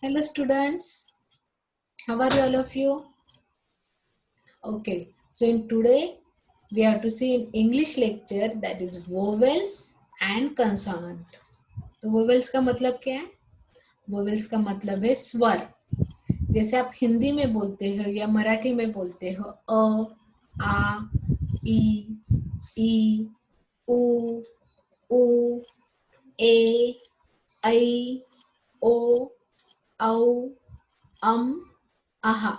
Hello students, how are you all of you? Okay, so in today we have to see in English lecture that is vowels and consonant. तो vowels का मतलब क्या है? Vowels का मतलब है स्वर. जैसे आप हिंदी में बोलते हो या मराठी में बोलते हो आ, ई, उ, ऊ, ए, ऐ, ओ, औ, आहा.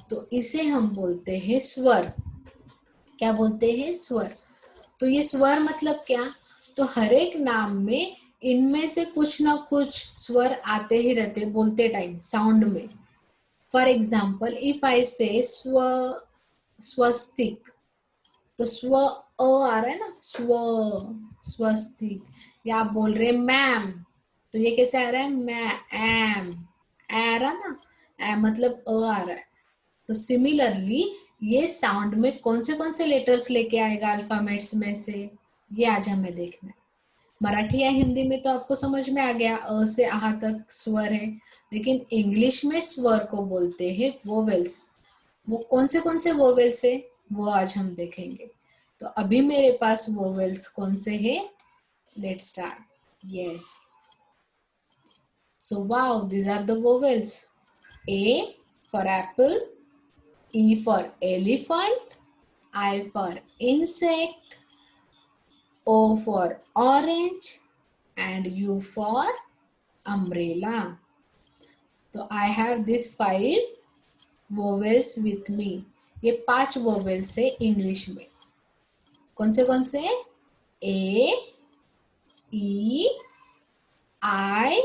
तो इसे हम बोलते हैं स्वर. क्या बोलते हैं? स्वर. तो ये स्वर मतलब क्या? तो हर एक नाम में इनमें से कुछ ना कुछ स्वर आते ही रहते बोलते टाइम साउंड में. फॉर एग्जाम्पल इफ आई से स्वस्तिक, तो स्व आ रहा है ना, स्वस्तिक. या आप बोल रहे मैम, तो ये कैसे आ रहा है? मैं एम, आ रहा ना, मतलब आ रहा है. तो सिमिलरली ये साउंड में कौन से लेटर्स लेके आएगा अल्फाबेट्स में से, ये आज हमें देखना है. मराठी या हिंदी में तो आपको समझ में आ गया अ से आहा तक स्वर है, लेकिन इंग्लिश में स्वर को बोलते हैं वोवेल्स. वो कौन से वोवेल्स है वो आज हम देखेंगे. तो अभी मेरे पास वोवेल्स कौन से है? Let's start. Yes, so wow, these are the vowels. A for apple, E for elephant, I for insect, O for orange, and U for umbrella. तो I have these 5 vowels with me. ये 5 vowels है English में. कौन से? ए, E, I,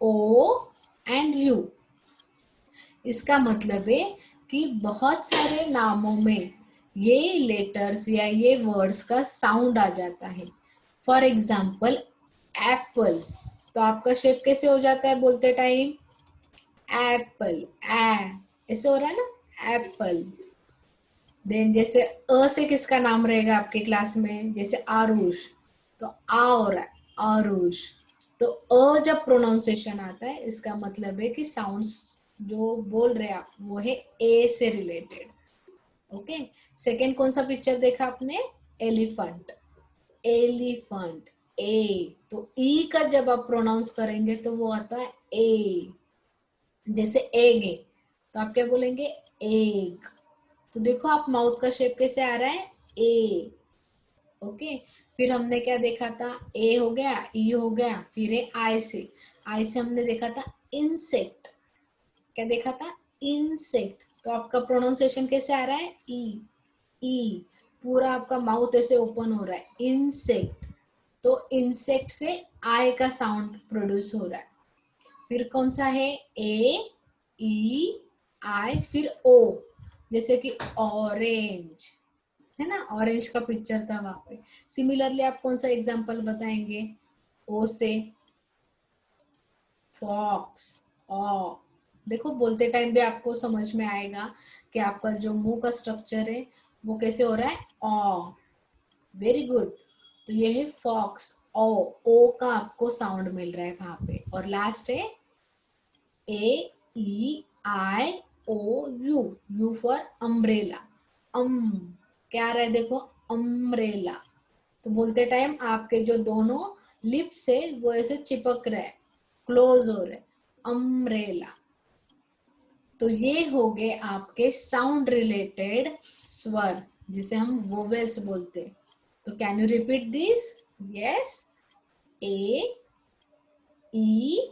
O and you. इसका मतलब है कि बहुत सारे नामों में ये लेटर्स या ये वर्ड्स का साउंड आ जाता है. फॉर एग्जाम्पल एप्पल, तो आपका शेप कैसे हो जाता है बोलते टाइम? एप्पल, ऐसे हो रहा है ना, एप्पल. देन जैसे अ से किसका नाम रहेगा आपके क्लास में? जैसे आरुष, तो आ हो रहा है, आरुष. तो अ जब प्रोनाउंसिएशन आता है इसका मतलब है कि साउंड्स जो बोल रहे हैं आप वो है ए से रिलेटेड. ओके. सेकंड कौन सा पिक्चर देखा आपने? एलिफेंट, एलिफेंट, ए. तो ई का जब आप प्रोनाउंस करेंगे तो वो आता है ए. जैसे एग है, तो आप क्या बोलेंगे? एग. तो देखो आप माउथ का शेप कैसे आ रहा है? ए. ओके. फिर हमने क्या देखा था? ए हो गया, ई हो गया, फिर है आई से. आई से हमने देखा था इंसेक्ट. क्या देखा था? इंसेक्ट. तो आपका प्रोनाउंसिएशन कैसे आ रहा है? ई, ई. पूरा आपका माउथ ऐसे ओपन हो रहा है, इंसेक्ट. तो इंसेक्ट से आई का साउंड प्रोड्यूस हो रहा है. फिर कौन सा है? ए, ई, आई, फिर ओ. जैसे कि ऑरेंज है ना, ऑरेंज का पिक्चर था वहां पे. सिमिलरली आप कौन सा एग्जांपल बताएंगे? ओ से फॉक्स, ऑ. देखो बोलते टाइम भी आपको समझ में आएगा कि आपका जो मुंह का स्ट्रक्चर है वो कैसे हो रहा है? ऑ. Very good. तो ये है फॉक्स, ओ का आपको साउंड मिल रहा है वहां पे. और लास्ट है A, E, I, O, U. U for umbrella. Um, क्या आ रहा है देखो? अम्ब्रेला. तो बोलते टाइम आपके जो दोनों लिप्स है वो ऐसे चिपक रहे, क्लोज हो रहे. अम्ब्रेला. तो ये हो गए आपके साउंड रिलेटेड स्वर जिसे हम वोवेल्स बोलते हैं. तो can you repeat this? Yes. A, E,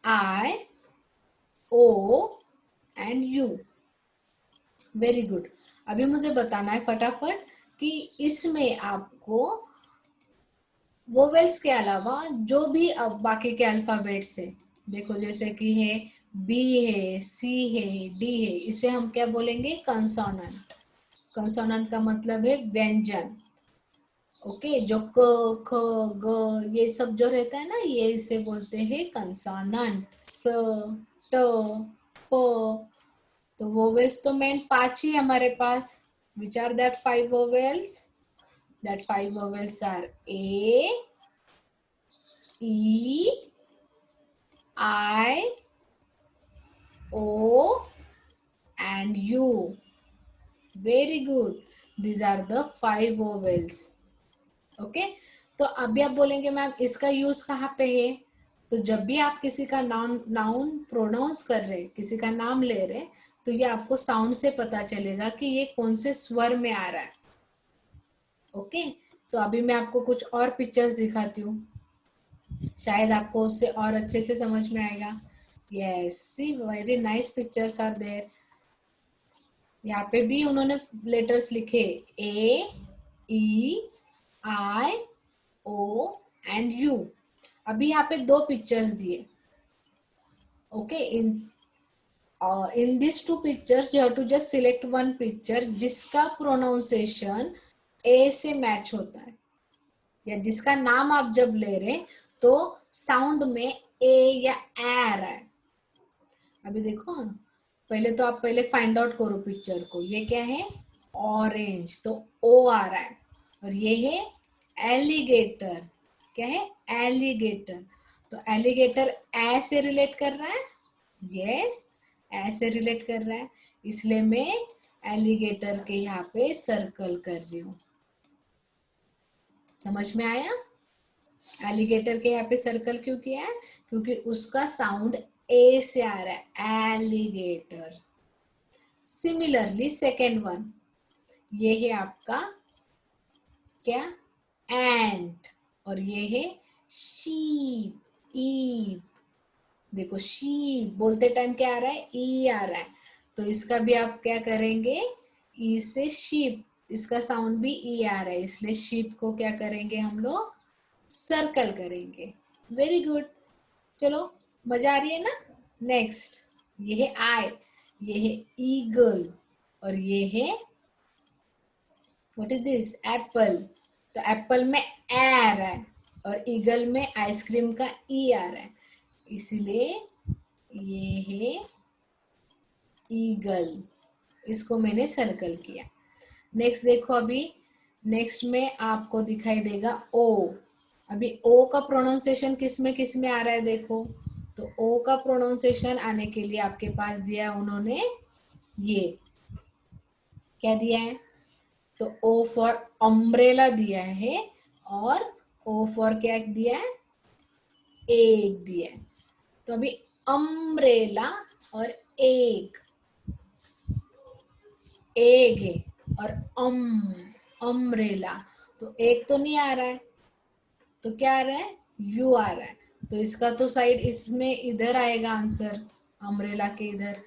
I, O and U. Very good. अभी मुझे बताना है फटाफट कि इसमें आपको वोवेल्स के अलावा जो भी अब बाकी के अल्फाबेट्स है, देखो जैसे कि है बी है, सी है, डी है, इसे हम क्या बोलेंगे? कंसोनेंट. कंसोनेंट का मतलब है व्यंजन. ओके. जो क, ख, ग ये सब जो रहता है ना, ये इसे बोलते हैं कंसोनेंट. स, ट, प. तो वोवेल्स तो मेन 5 ही हमारे पास. Which are that 5 vowels? That 5 vowels are A, E, I, O and U. Very good. These are the 5 vowels. Okay, तो अभी आप बोलेंगे मैम इसका यूज कहाँ पे है? तो जब भी आप किसी का नाउन प्रोनाउंस कर रहे, किसी का नाम ले रहे, तो ये आपको साउंड से पता चलेगा कि ये कौन से स्वर में आ रहा है। ओके, तो अभी मैं आपको कुछ और पिक्चर्स दिखाती हूँ, शायद आपको उससे और अच्छे से समझ में आएगा। Yes, see very nice pictures are there. यहाँ पे भी उन्होंने लेटर्स लिखे, ए, E, I, O and you. अभी यहाँ पे 2 पिक्चर्स दिए। Okay, in this 2 pictures you have to just select one picture जिसका प्रोनाउंसिएशन ए से मैच होता है, या जिसका नाम आप जब ले रहे तो साउंड में ए या ए आ रहा है। अभी देखो, पहले तो आप पहले फाइंड आउट करो पिक्चर को। ये क्या है? ऑरेंज, तो ओ आ रहा है। और ये है एलिगेटर। क्या है? एलिगेटर। तो एलिगेटर ए से रिलेट कर रहा है। यस, ए से रिलेट कर रहा है, इसलिए मैं एलिगेटर के यहाँ पे सर्कल कर रही हूँ। समझ में आया? एलिगेटर के यहाँ पे सर्कल क्यों किया है? क्योंकि उसका साउंड ए से आ रहा है, एलिगेटर। सिमिलरली सेकेंड वन, ये है आपका क्या? एंट। और ये है शीप, ईप। देखो, शीप बोलते टाइम क्या आ रहा है? ई आ रहा है। तो इसका भी आप क्या करेंगे? ई से शीप, इसका साउंड भी ई आ रहा है, इसलिए शीप को क्या करेंगे हम लोग? सर्कल करेंगे। Very good. चलो, मजा आ रही है ना? नेक्स्ट, ये है आई, ये है ईगल, और ये है व्हाट इज दिस? एप्पल। तो एप्पल में ए आ रहा है और ईगल में आइसक्रीम का ई आ रहा है, इसलिए ये है ईगल। इसको मैंने सर्कल किया। नेक्स्ट देखो, अभी नेक्स्ट में आपको दिखाई देगा ओ। अभी ओ का प्रोनाउंसिएशन किस में आ रहा है? देखो, तो ओ का प्रोनाउंसिएशन आने के लिए आपके पास दिया है उन्होंने, ये क्या दिया है? तो ओ फॉर अम्ब्रेला दिया है, और ओ फॉर क्या दिया है? एग दिया है। तो अभी अम्ब्रेला और एग, एग है, और अम्ब्रेला, तो एक तो नहीं आ रहा है, तो क्या आ रहा है? यू आ रहा है। तो इसका तो साइड इसमें इधर आएगा आंसर, अम्ब्रेला के इधर,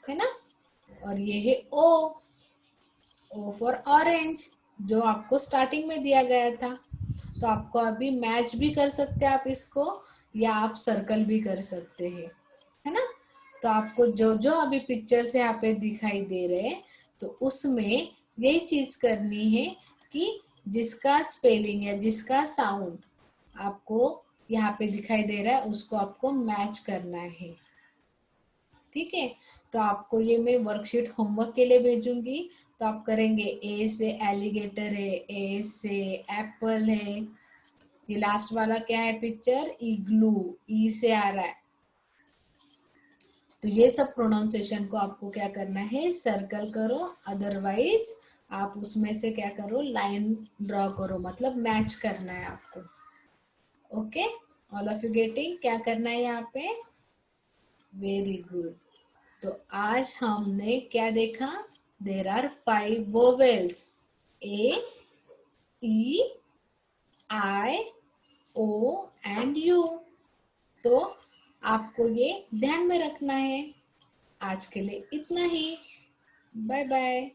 है ना? और ये है ओ, ओ फॉर ऑरेंज, जो आपको स्टार्टिंग में दिया गया था। तो आपको अभी मैच भी कर सकते हैं आप इसको, या आप सर्कल भी कर सकते हैं, है ना? तो आपको जो जो अभी पिक्चर से यहाँ पे दिखाई दे रहे हैं, तो उसमें यही चीज करनी है कि जिसका स्पेलिंग या जिसका साउंड आपको यहाँ पे दिखाई दे रहा है उसको आपको मैच करना है। ठीक है, तो आपको ये मैं वर्कशीट होमवर्क के लिए भेजूंगी। तो आप करेंगे, ए से एलिगेटर है, ए से एप्पल है, ये लास्ट वाला क्या है पिक्चर? इग्लू, ई से आ रहा है। तो ये सब प्रोनाउंसिएशन को आपको क्या करना है? सर्कल करो, अदरवाइज आप उसमें से क्या करो? लाइन ड्रॉ करो, मतलब मैच करना है आपको। Okay, all of you getting? क्या करना है यहाँ पे? Very good. तो आज हमने क्या देखा? There are 5 vowels, A, E, I, O and U. तो आपको ये ध्यान में रखना है। आज के लिए इतना ही। Bye bye.